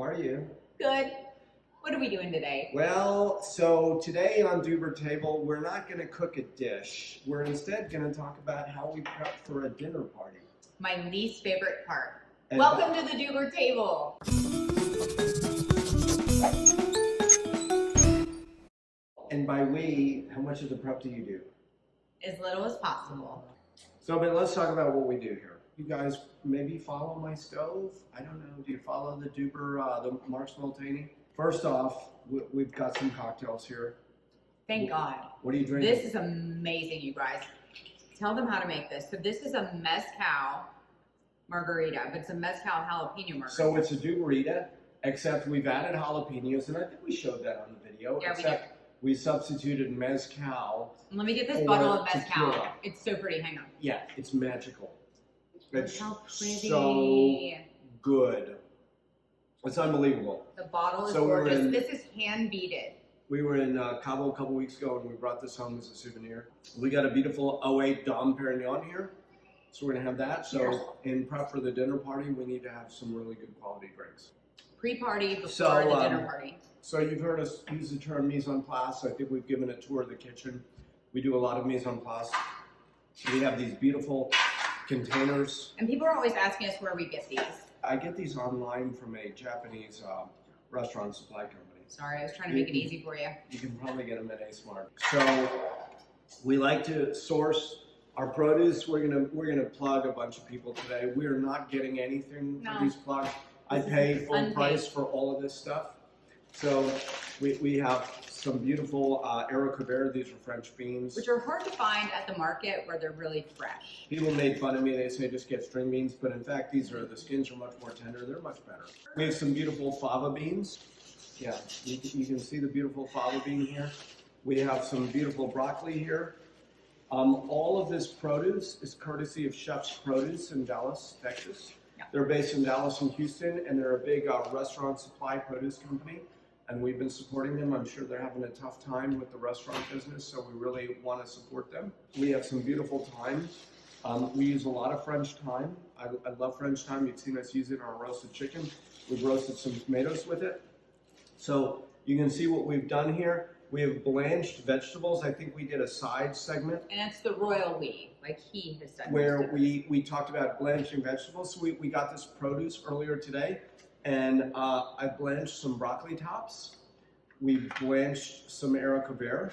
are you? Good. What are we doing today? Well, so today on Deuber Table, we're not going to cook a dish. We're instead going to talk about how we prep for a dinner party. My least favorite part. And Welcome to the Deuber Table. And by we, how much of the prep do you do? As little as possible. So, but let's talk about what we do here. You guys maybe follow my stove? I don't know. Do you follow the Deuber, the Mark Smiltany? First off, we've got some cocktails here. Thank God. What are you drinking? This is amazing, you guys. Tell them how to make this. So this is a mezcal margarita, but it's a mezcal jalapeno margarita. So it's a Deuberita, except we've added jalapenos, and I think we showed that on the video. Yeah, except we substituted mezcal. Let me get this bottle of mezcal. Tequila. It's so pretty. Hang on. Yeah, it's magical. It's How pretty. so good. It's unbelievable. The bottle is So gorgeous. This is hand beaded. We were in Cabo a couple weeks ago, and we brought this home as a souvenir. We got a beautiful 08 Dom Perignon here, so we're gonna have that. So in prep for the dinner party, we need to have some really good quality drinks. Pre-party before the dinner party. So you've heard us use the term mise en place. I think we've given a tour of the kitchen. We do a lot of mise en place. We have these beautiful containers. And people are always asking us where we get these. I get these online from a Japanese restaurant supply company. Sorry, I was trying to make it easy for you. You can probably get them at A Smart. So we like to source our produce. We're gonna plug a bunch of people today. We are not getting anything for these plugs. I pay full price for all of this stuff. So we have some beautiful haricots. These are French beans, which are hard to find at the market where they're really fresh. People made fun of me. They say just get string beans, but in fact, the skins are much more tender. They're much better. We have some beautiful fava beans. Yeah, you can see the beautiful fava bean here. We have some beautiful broccoli here. All of this produce is courtesy of Chef's Produce in Dallas, Texas. Yeah. They're based in Dallas and Houston, and they're a big restaurant supply produce company. And we've been supporting them. I'm sure they're having a tough time with the restaurant business, so we really want to support them. We have some beautiful thyme. We use a lot of French thyme. I love French thyme. You've seen us use it in our roasted chicken. We've roasted some tomatoes with it. So you can see what we've done here. We have blanched vegetables. I think we did a side segment. And it's the royal we, like he has done. Where we talked about blanching vegetables. So we got this produce earlier today. And I blanched some broccoli tops. We blanched some haricots.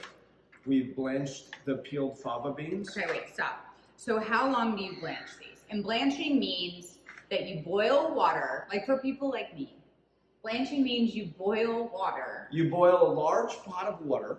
We blanched the peeled fava beans. Okay, wait, stop. So how long do you blanch these? And blanching means that you boil water, like for people like me. Blanching means you boil water. You boil a large pot of water,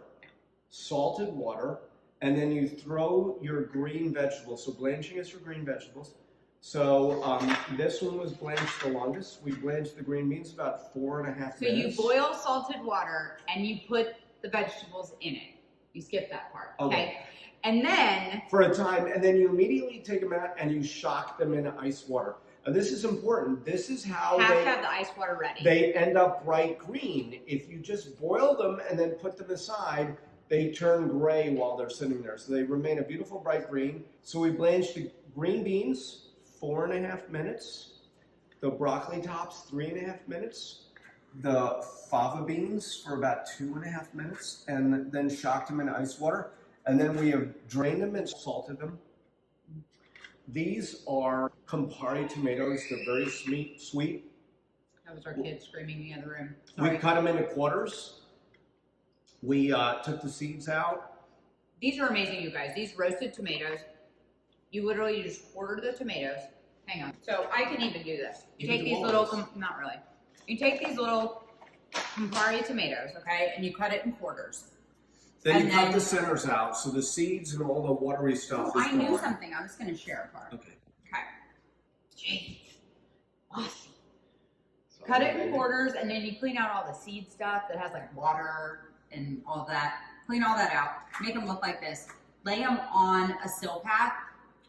salted water, and then you throw your green vegetables. So blanching is for green vegetables. So this one was blanched the longest. We blanched the green beans about 4.5 minutes. So you boil salted water and you put the vegetables in it. You skip that part, okay? And then... for a time, and then you immediately take them out and you shock them in ice water. Now this is important. This is how to have the ice water ready. They end up bright green. If you just boil them and then put them aside, they turn gray while they're sitting there. So they remain a beautiful bright green. So we blanched the green beans 4.5 minutes, the broccoli tops 3.5 minutes, the fava beans for about 2.5 minutes, and then shocked them in ice water. And then we have drained them and salted them. These are Campari tomatoes. They're very sweet. That was our kid screaming in the other room. Sorry. We cut them into quarters. We took the seeds out. These are amazing, you guys. These roasted tomatoes. You literally just quarter the tomatoes. Hang on. So I can even do this. You take these little, not really. You take these little Campari tomatoes, okay, and you cut it in quarters. Then you cut the centers out, so the seeds and all the watery stuff is gone. I knew something. I'm just going to share a part. Okay. Okay. Jeez. Awesome. Cut it in quarters, and then you clean out all the seed stuff that has like water and all that. Clean all that out. Make them look like this. Lay them on a silpat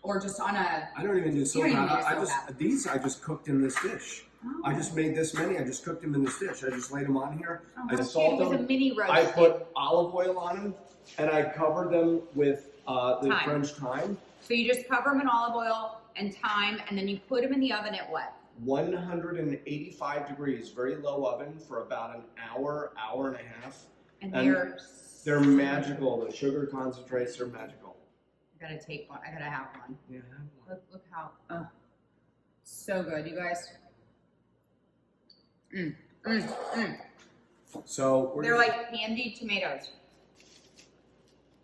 or just on a... I don't even do silpat. These I just cooked in this dish. Oh. I just made this many. I just cooked them in this dish. I just laid them on here. Oh, I salt them. It was a mini roast. I put olive oil on them, and I covered them with the French thyme. So you just cover them in olive oil and thyme, and then you put them in the oven at what? 185 degrees, very low oven for about an hour, hour and a half. And they're magical. The sugar concentrates are magical. I gotta take one. I gotta have one. Yeah, have one. Look how so good, you guys. So they're like candied tomatoes.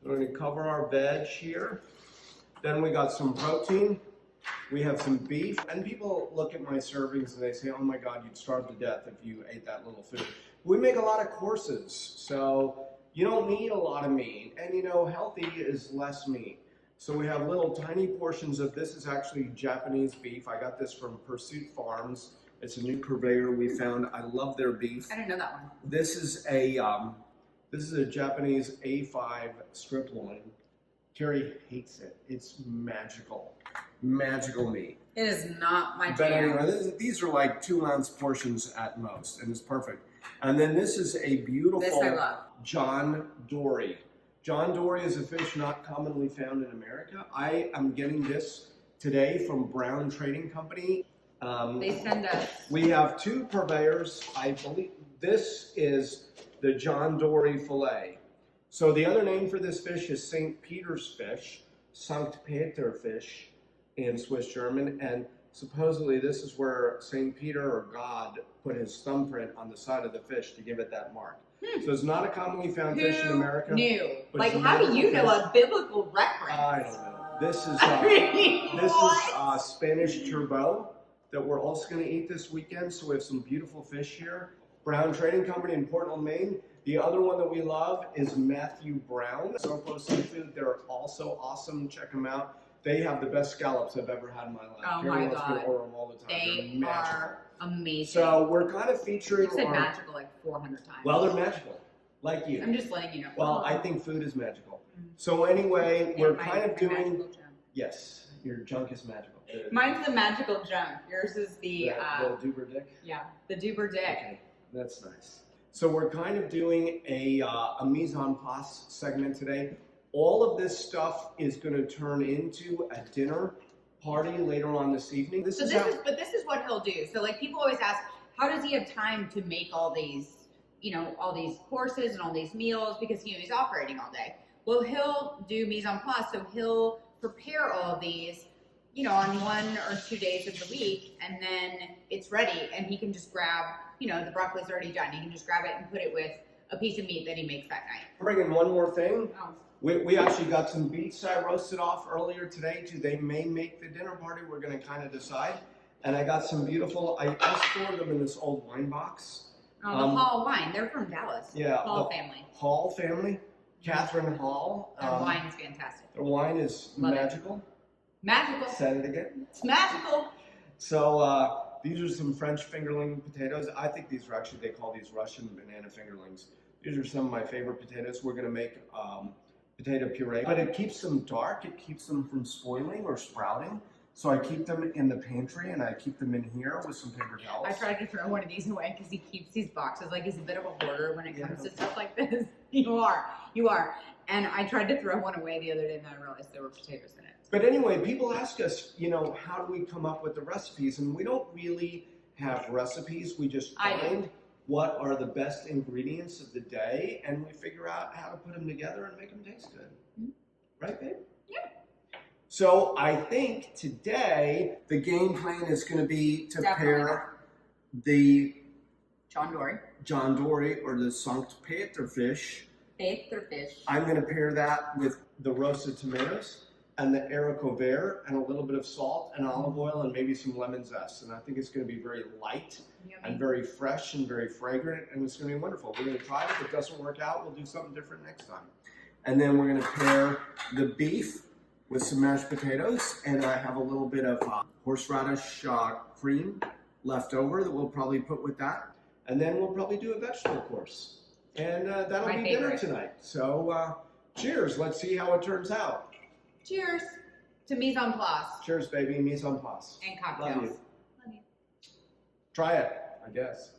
We're going to cover our veg here. Then we got some protein. We have some beef. And people look at my servings and they say, oh my God, you'd starve to death if you ate that little food. We make a lot of courses, so you don't need a lot of meat. And you know, healthy is less meat. So we have little tiny portions of this. Is actually Japanese beef. I got this from Pursuit Farms. It's a new purveyor we found. I love their beef. I didn't know that one. This is a Japanese A5 strip loin. Carrie hates it. It's magical. Magical meat. It is not my jam. But anyway, these are like 2-ounce portions at most, and it's perfect. And then this is a beautiful This I love. John Dory. John Dory is a fish not commonly found in America. I am getting this today from Brown Trading Company. They send us. We have 2 purveyors. I believe this is the John Dory fillet. So the other name for this fish is St. Peter's fish, Sankt Peter fish in Swiss German, and supposedly this is where St. Peter or God put his thumbprint on the side of the fish to give it that mark. So it's not a commonly found fish in America. Who knew? But Like, it's how do you know fish. a biblical reference? I don't know. This is What? Spanish turbot that we're also going to eat this weekend. So we have some beautiful fish here. Brown Trading Company in Portland, Maine. The other one that we love is Matthew Brown. Sopo Seafood. They're also awesome. Check them out. They have the best scallops I've ever had in my life. Oh Carrie my wants me to God. order them all the time. They They're are amazing. So we're kind of featuring You've said magical like 400 times. Well, they're magical, like you. I'm just letting you know. Well, I think food is magical. So anyway, And we're my kind of doing. magical junk. Yes, your junk is magical. Mine's the magical junk. Yours is the the Deuber dick. yeah, the Deuber dick. Okay, that's nice. So we're kind of doing a mise en place segment today. All of this stuff is going to turn into a dinner party later on this evening. But this is what he'll do. So like people always ask, how does he have time to make all these, all these courses and all these meals because he's operating all day. Well, he'll do mise en place, so he'll prepare all of these, on 1 or 2 days of the week, and then it's ready, and he can just grab, the broccoli's already done. He can just grab it and put it with a piece of meat that he makes that night. I'm bringing one more thing. Oh. We actually got some beets I roasted off earlier today too. They may make the dinner party. We're going to kind of decide. And I got some beautiful. I stored them in this old wine box. Oh, the Hall wine. They're from Dallas. Yeah, Hall family. Hall family. Catherine Hall. Their wine's fantastic. Their wine is Love magical. Magical. Said it again. It's magical. So these are some French fingerling potatoes. I think these are actually, they call these Russian banana fingerlings. These are some of my favorite potatoes. We're going to make potato puree, but it keeps them dark. It keeps them from spoiling or sprouting. So I keep them in the pantry and I keep them in here with some paper towels. I tried to throw one of these away because he keeps these boxes. Like, he's a bit of a hoarder when it comes to stuff like this. You are. And I tried to throw one away the other day and I realized there were potatoes in it. But anyway, people ask us, how do we come up with the recipes? And we don't really have recipes. We just find what are the best ingredients of the day and we figure out how to put them together and make them taste good. Mm-hmm. Right, babe? Yeah. So I think today the game plan is going to be to pair the John Dory or the Sankt Peter fish. Fish. I'm going to pair that with the roasted tomatoes and the haricot vert and a little bit of salt and olive oil and maybe some lemon zest. And I think it's going to be very light and very fresh and very fragrant, and it's going to be wonderful. We're going to try it. If it doesn't work out, we'll do something different next time. And then we're going to pair the beef with some mashed potatoes, and I have a little bit of horseradish cream left over that we'll probably put with that. And then we'll probably do a vegetable course. And that'll be dinner tonight. So cheers. Let's see how it turns out. Cheers to mise en place. Cheers, baby. Mise en place. And cocktails. Love you. Try it, I guess.